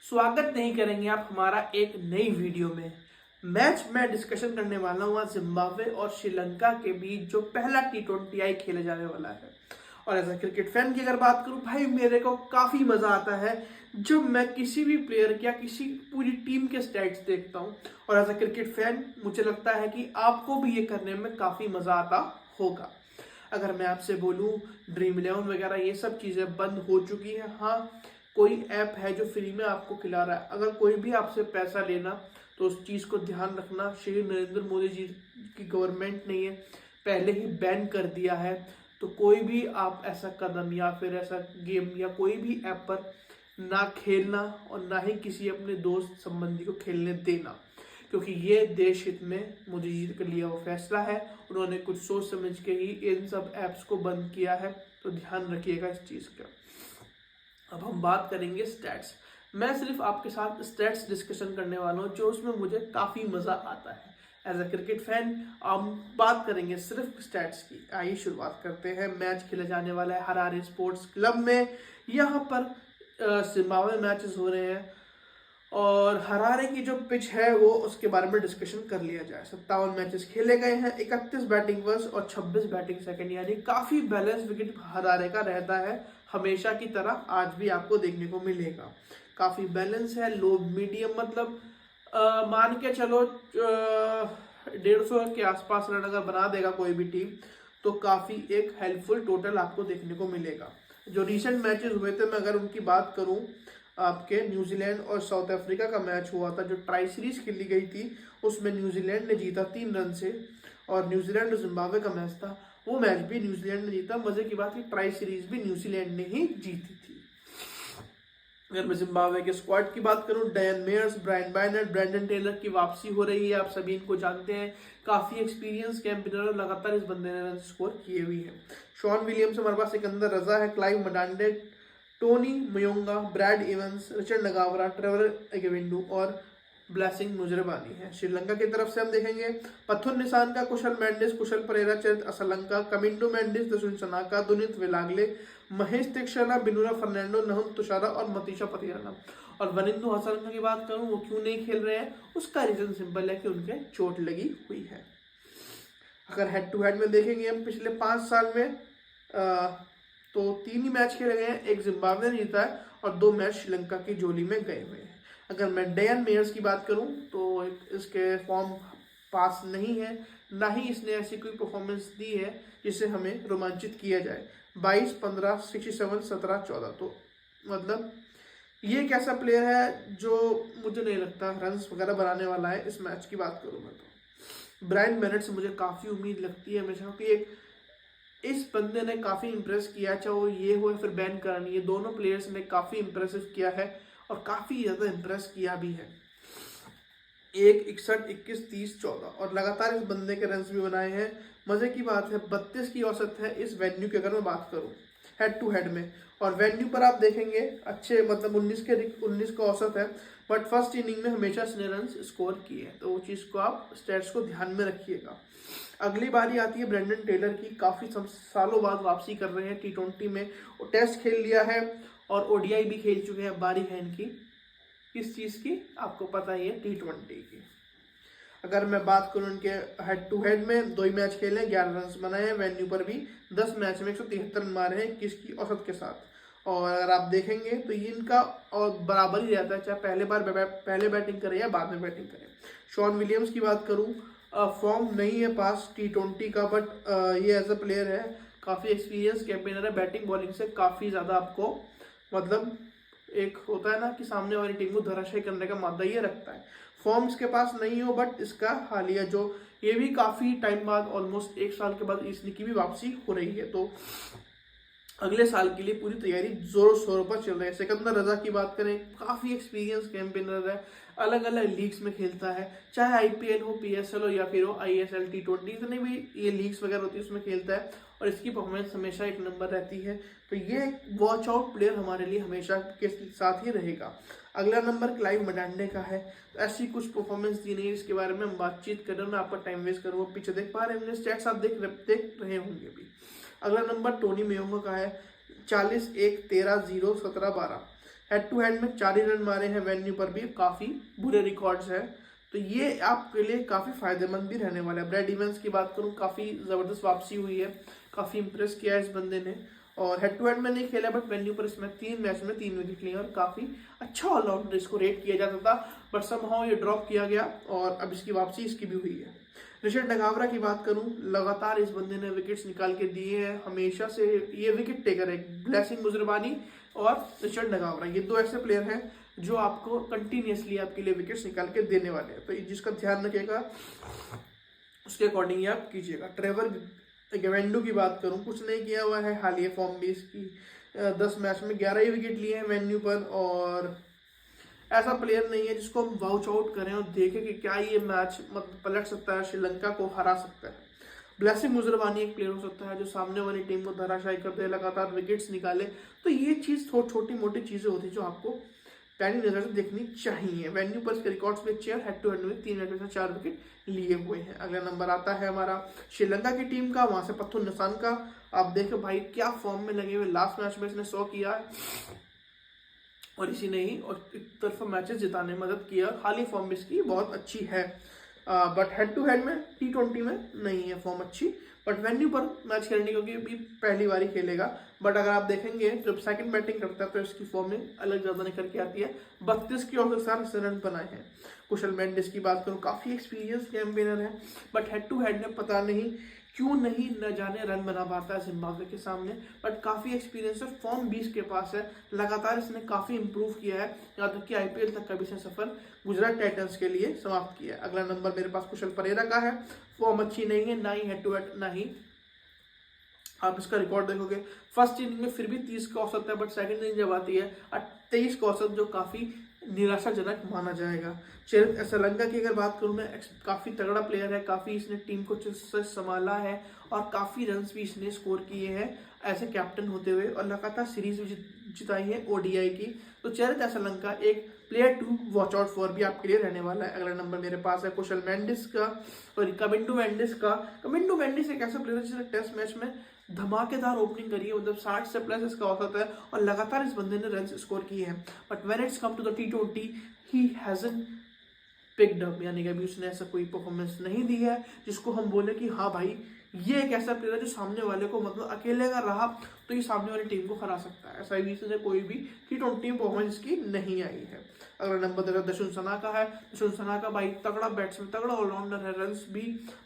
स्वागत नहीं करेंगे आप हमारा एक नई वीडियो में। मैच में डिस्कशन करने वाला हूँ जिम्बाब्वे और श्रीलंका के बीच जो पहला T20I खेले जाने वाला है। और एज अ क्रिकेट फैन की अगर बात करूँ भाई, मेरे को काफ़ी मज़ा आता है जब मैं किसी भी प्लेयर या किसी पूरी टीम के स्टैट्स देखता हूँ। और एज अ क्रिकेट फैन मुझे लगता है कि आपको भी ये करने में काफ़ी मज़ा आता होगा। अगर मैं आपसे बोलूँ, ड्रीम इलेवन वगैरह ये सब चीज़ें बंद हो चुकी हैं। हाँ, कोई ऐप है जो फ्री में आपको खिला रहा है। अगर कोई भी आपसे पैसा लेना तो उस चीज़ को ध्यान रखना, श्री नरेंद्र मोदी जी की गवर्नमेंट ने ये पहले ही बैन कर दिया है। तो कोई भी आप ऐसा कदम या फिर ऐसा गेम या कोई भी ऐप पर ना खेलना और ना ही किसी अपने दोस्त संबंधी को खेलने देना, क्योंकि ये देश हित में मोदी जी का लिया हुआ फैसला है। उन्होंने कुछ सोच समझ के ही इन सब ऐप्स को बंद किया है, तो ध्यान रखिएगा इस चीज़ का। अब हम बात करेंगे स्टैट्स। मैं सिर्फ आपके साथ स्टैट्स डिस्कशन करने वाला हूँ जो उसमें मुझे काफ़ी मज़ा आता है। एज अ क्रिकेट फैन हम बात करेंगे सिर्फ स्टैट्स की। आइए शुरुआत करते हैं। मैच खेला जाने वाला है हरारे स्पोर्ट्स क्लब में। यहाँ पर जिम्बाब्वे मैचेस हो रहे हैं और हरारे की जो पिच है वो उसके बारे में डिस्कशन कर लिया जाए। 57 मैचेस खेले गए हैं, 31 बैटिंग वर्ष और 26 बैटिंग सेकंड, यानी काफ़ी बैलेंस विकेट हरारे का रहता है। हमेशा की तरह आज भी आपको देखने को मिलेगा। काफ़ी बैलेंस है, लो मीडियम, मतलब मान के चलो 150 के आसपास रन अगर बना देगा कोई भी टीम तो काफ़ी एक हेल्पफुल टोटल आपको देखने को मिलेगा। जो रिसेंट मैचेस हुए थे, मैं अगर उनकी बात करूं, आपके न्यूजीलैंड और साउथ अफ्रीका का मैच हुआ था जो ट्राई सीरीज खेली गई थी, उसमें न्यूजीलैंड ने जीता 3 रन से। और न्यूजीलैंड और जिम्बाब्वे का मैच था, वो मैच भी न्यूजीलैंड ने जीता। मजे की बात है, ट्राई सीरीज भी न्यूजीलैंड ने ही जीती थी। अगर मैं जिम्बाब्वे के स्क्वाड की बात करूं, Dan Myers, Brian Bennett, Brendan Taylor की वापसी हो रही है। आप सभी इनको जानते हैं, काफी एक्सपीरियंस कैंपेनर, लगातार इस बंदे ने रन स्कोर किए हुए हैं। शॉन विलियम्स हमारे पास, सिकंदर रजा है, Clive Madande, Tony Munyonga, Brad Evans, Richard Ngarava, Trevor Gwandu और ब्लेसिंग मुजरबानी है। श्रीलंका की तरफ से हम देखेंगे पथुन निशान का, कुशल मेंडिस, कुशल परेरा, चरित असलंका, कमिंडो मेंडिस, दसुन सनाका, दुनित विलागले, महेश तीक्षणा, बिनुरा फर्नांडो, नहुन तुषारा और मतीशा पतियाना। और वनिंदु हसलंका की बात करूं, वो क्यों नहीं खेल रहे हैं, उसका रीजन सिंपल है कि उनके चोट लगी हुई है। अगर हेड टू हेड में देखेंगे हम पिछले 5 साल में तो 3 ही मैच खेले गए हैं, एक जिम्बाब्वे ने जीता है और 2 मैच श्रीलंका की झोली में गए हुए हैं। अगर मैं डैन मेयर्स की बात करूं तो इसके फॉर्म पास नहीं है, ना ही इसने ऐसी कोई परफॉर्मेंस दी है जिसे हमें रोमांचित किया जाए। 22, 15, 67, 17, 14, तो मतलब ये एक ऐसा प्लेयर है जो मुझे नहीं लगता रन्स वगैरह बनाने वाला है। इस मैच की बात करूँ मैं तो ब्रायन बेनेट से मुझे काफ़ी उम्मीद लगती है हमेशा, कि एक इस बंदे ने काफ़ी इंप्रेस किया, चाहे वो ये हो या फिर बैन करानी, ये दोनों प्लेयर्स ने काफ़ी इंप्रेसिव किया है और काफ़ी ज़्यादा इंप्रेस किया भी है। 1, 61, 21, 30, 14 और लगातार इस बंदे के रन्स भी बनाए हैं। मज़े की बात है 32 की औसत है इस वेन्यू की, अगर मैं बात करूँ हेड टू हेड में। और वेन्यू पर आप देखेंगे अच्छे, मतलब 19 का औसत है, बट फर्स्ट इनिंग में हमेशा इसने रन स्कोर किए हैं, तो वो चीज़ को आप स्टैट्स को ध्यान में रखिएगा। अगली बारी आती है ब्रेंडन टेलर की। काफ़ी सालों बाद वापसी कर रहे हैं T20 में। वो टेस्ट खेल लिया है और ODI भी खेल चुके हैं। बारी है इनकी किस चीज़ की, आपको पता ही है, T20 की। अगर मैं बात करूं इनके हेड टू हेड में, 2 ही मैच खेले हैं, 11 रन बनाए हैं। वेन्यू पर भी 10 मैच में 173 रन मारे हैं 21 की औसत के साथ। और अगर आप देखेंगे तो ये इनका और बराबर ही रहता है, चाहे पहले बैटिंग करें या बाद में बैटिंग करें। शॉन विलियम्स की बात करूं, फॉर्म नहीं है पास T20 का, बट ये एज अ प्लेयर है, काफ़ी एक्सपीरियंस कैंपेनर है। बैटिंग बॉलिंग से काफ़ी ज़्यादा आपको, मतलब एक होता है ना कि सामने वाली टीम को धराशायी करने का मादा ये रखता है। फॉर्म्स के पास नहीं हो, बट इसका हालिया जो ये भी काफ़ी टाइम बाद, ऑलमोस्ट 1 साल के बाद इसकी भी वापसी हो रही है, तो अगले साल के लिए पूरी तैयारी जोरों शोरों पर चल रही है। सिकंदर रजा की बात करें, काफ़ी एक्सपीरियंस कैंपेनर है, अलग अलग लीग्स में खेलता है, चाहे IPL हो, PSL हो या फिर हो ISL, T20, जितने भी ये लीग्स वगैरह होती है उसमें खेलता है और इसकी परफॉर्मेंस हमेशा एक नंबर रहती है। तो ये वॉच आउट प्लेयर हमारे लिए हमेशा के साथ ही रहेगा। अगला नंबर क्लाइव मडांडे का है। ऐसी कुछ परफॉर्मेंस दी नहीं, इसके बारे में हम बातचीत कर रहे हैं, मैं आपका टाइम वेस्ट करूँगा। पीछे देख पा रहे होंगे, स्टैट्स आप देख रहे होंगे भी। अगला नंबर टोनी मेयोंगा का है, 40, 1, 13, 0, 17, 12। हेड टू हेड में 4 ही रन मारे हैं, वेन्यू पर भी काफ़ी बुरे रिकॉर्ड्स हैं, तो ये आपके लिए काफ़ी फायदेमंद भी रहने वाला है। ब्रैड इवेंस की बात करूँ, काफ़ी ज़बरदस्त वापसी हुई है, काफ़ी इंप्रेस किया है इस बंदे ने, और हेड टू हेड में नहीं खेला बट वेन्यू पर इसमें 3 मैच में 3 विकेट लिए और काफ़ी अच्छा ऑलराउंडर इसको रेट किया जाता था, बट समहाउ ये ड्रॉप किया गया और अब इसकी वापसी इसकी भी हुई है। ऋषभ नगावरा की बात करूं, लगातार इस बंदे ने विकेट्स निकाल के दिए हैं, हमेशा से ये विकेट टेकर है। ब्लेसिंग मुजरबानी और ऋषभ नगावरा, ये 2 ऐसे प्लेयर हैं जो आपको कंटिन्यूसली आपके लिए विकेट्स निकाल के देने वाले हैं, तो जिसका ध्यान रखिएगा उसके अकॉर्डिंग ही आप कीजिएगा। ट्रेवर गेवेंडू की बात करूं, कुछ नहीं किया हुआ है हालिया फॉर्म भी इसकी, 10 मैच में 11 ही विकेट लिए हैं वेन्यू पर, और ऐसा प्लेयर नहीं है जिसको हम वाउच आउट करें और देखें कि क्या ये मैच मतलब पलट सकता है, श्रीलंका को हरा सकता है। ब्लेसिंग मुजरबानी एक प्लेयर हो सकता है जो सामने वाली टीम को धराशायी कर दे, लगातार विकेट्स निकाले, तो ये चीज़ छोटी मोटी चीज़ें होती है जो आपको पैनी नजर से देखनी चाहिए। वेन्यू पर इसके रिकॉर्ड्स में अच्छे, हेड टू हेड में 3 मैच में 4 विकेट लिए हुए हैं। अगला नंबर आता है हमारा श्रीलंका की टीम का, वहां से पत्थु निशान का। आप देखें भाई क्या फॉर्म में लगे हुए, लास्ट मैच में इसने 100 किया है और इसी ने ही और एक तरफा मैचेस जिताने में मदद किया। हाल फॉर्म भी इसकी बहुत अच्छी है, बट हेड टू हेड में T20 में नहीं है फॉर्म अच्छी, बट वेन्यू पर मैच खेलने क्योंकि भी पहली बार ही खेलेगा। बट अगर आप देखेंगे जब सेकंड बैटिंग करता है तो इसकी फॉर्म में अलग ज़्यादा निकल के आती है। 32 की और 60 रन बनाए हैं। कुशल मेंडिस की बात करूँ, काफ़ी एक्सपीरियंस कैंपेनर है, बट हेड टू हेड में पता नहीं क्यों नहीं न जाने रन बना पाता है जिम्बाब्वे के सामने, बट काफ़ी एक्सपीरियंस है, फॉर्म 20 के पास है, लगातार इसने काफ़ी इंप्रूव किया है, यहाँ तक कि IPL तक का भी इसने सफर गुजरात टाइटंस के लिए समाप्त किया है। अगला नंबर मेरे पास कुशल परेरा का है, फॉर्म अच्छी नहीं है, ना ही हेड टू हेड ना ही आप इसका रिकॉर्ड देखोगे। फर्स्ट इनिंग में फिर भी 30 का औसत है, बट सेकंड इनिंग जब आती है 23 का औसत, जो काफ़ी निराशाजनक माना जाएगा। श्रीलंका की अगर बात करूँ मैं, काफ़ी तगड़ा प्लेयर है, काफ़ी इसने टीम को संभाला है और काफ़ी रन्स भी इसने स्कोर किए हैं ऐसे कैप्टन होते हुए, और लगातार सीरीज भी जिताई है ODI की। तो चेरित श्रीलंका एक player to watch out for भी आपके लिए रहने वाला है। अगला नंबर मेरे पास है कुशल मेंडिस का और कमिंडो मेंडिस का। कमिंडो मेंडिस एक ऐसा प्लेयर है जिसने टेस्ट मैच में धमाकेदार ओपनिंग करी है, मतलब 60 से प्लस इसका औसत है और लगातार इस बंदे ने रन स्कोर किए हैं, but when it's come to the T20 he hasn't picked up, यानी कि अभी उसने ऐसा कोई परफॉर्मेंस नहीं दी है जिसको हम बोले कि हाँ भाई ये एक ऐसा प्लेयर है जो सामने वाले को मतलब अकेले अगर रहा तो ये सामने वाली टीम को हरा सकता है। ऐसा भी इसने कोई भी T20 परफॉर्मेंस की नहीं आई है। अगला नंबर दशुन सना का है। दशुन सना का भाई तगड़ा बैट्समैन, तगड़ा ऑलराउंडर है, रन्स भी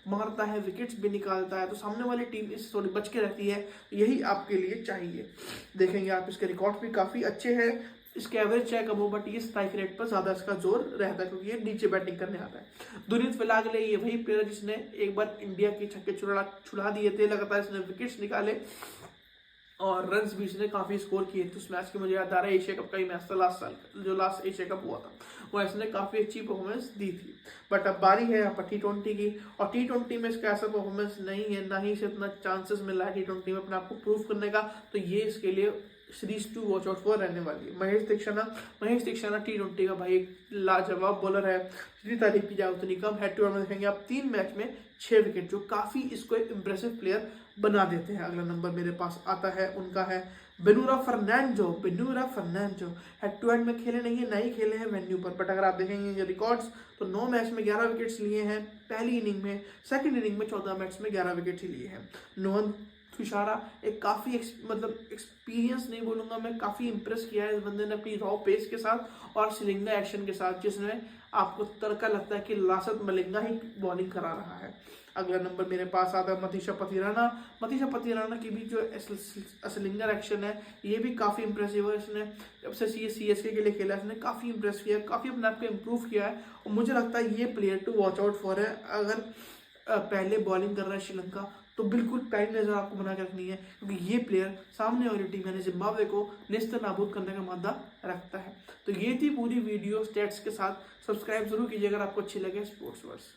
मारता है, विकेट्स भी निकालता है, तो सामने वाली टीम इससे थोड़ी बच के रहती है, यही आपके लिए चाहिए। देखेंगे आप इसके रिकॉर्ड भी काफ़ी अच्छे हैं, इसके एवरेज चाहे कम हो, बट ये स्ट्राइक रेट पर ज़्यादा इसका जोर रहता है क्योंकि ये नीचे बैटिंग करने आता है। दुनीत फिलागले ये वही प्लेयर जिसने एक बार इंडिया के छक्के छुड़ा दिए थे, लगातार इसने विकेट्स निकाले और रन्स भी इसने काफ़ी स्कोर किए थे। उस मैच की मुझे याद आ रहा है एशिया कप का ही मैच था लास्ट साल, जो लास्ट एशिया कप हुआ था, वो इसने काफ़ी अच्छी परफॉर्मेंस दी थी। बट अब बारी है यहाँ पर T20 की, और T20 में इसका ऐसा परफॉर्मेंस नहीं है, ना ही इसे इतना चांसेस मिला है T20 में अपने आप को प्रूव करने का, तो ये इसके लिए सीरीज 2 वॉच आउट फॉर रहने वाली है। महेश दीक्षाना T20 का भाई एक लाजवाब बॉलर है, जितनी तारीफ की जाए उतनी कम। हेड टू हेड में देखेंगे आप 3 मैच में 6 विकेट, जो काफ़ी इसको एक इंप्रेसिव प्लेयर बना देते हैं। अगला नंबर मेरे पास आता है, उनका है बेनूरा फर्नांडो। हेड टू हेड में खेले नहीं है, नहीं खेले हैं वेन्यू पर, बट अगर आप देखेंगे रिकॉर्ड्स तो 9 मैच में 11 विकेट्स लिए हैं पहली इनिंग में, सेकंड इनिंग में 14 मैच में 11 विकेट ही लिए हैं। नोहन तुषारा एक काफ़ी मतलब एक्सपीरियंस नहीं बोलूँगा मैं, काफ़ी इंप्रेस किया है इस बंदे ने अपनी रॉ पेस के साथ और श्रीलंका एक्शन के साथ, जिसमें आपको तड़का लगता है कि लासत मलिंगा ही बॉलिंग करा रहा है। अगला नंबर मेरे पास आता है मतीशा पतिराना की भी जो असलिंगर एक्शन है ये भी काफ़ी इंप्रेसिव है। इसने जब से CSK के लिए खेला इसने काफ़ी इंप्रेस किया, काफ़ी अपने आप को इम्प्रूव किया है, और मुझे लगता है ये player to watch out for है। अगर पहले बॉलिंग कर रहा है श्रीलंका तो बिल्कुल टाइम नजर आपको बना के रखनी है, क्योंकि ये प्लेयर सामने वाली टीम यानी जिम्बाब्वे को निस्तर नाबूद करने का मादा रखता है। तो ये थी पूरी वीडियो स्टेट्स के साथ। सब्सक्राइब जरूर कीजिए अगर आपको अच्छी लगे स्पोर्ट्स वर्स।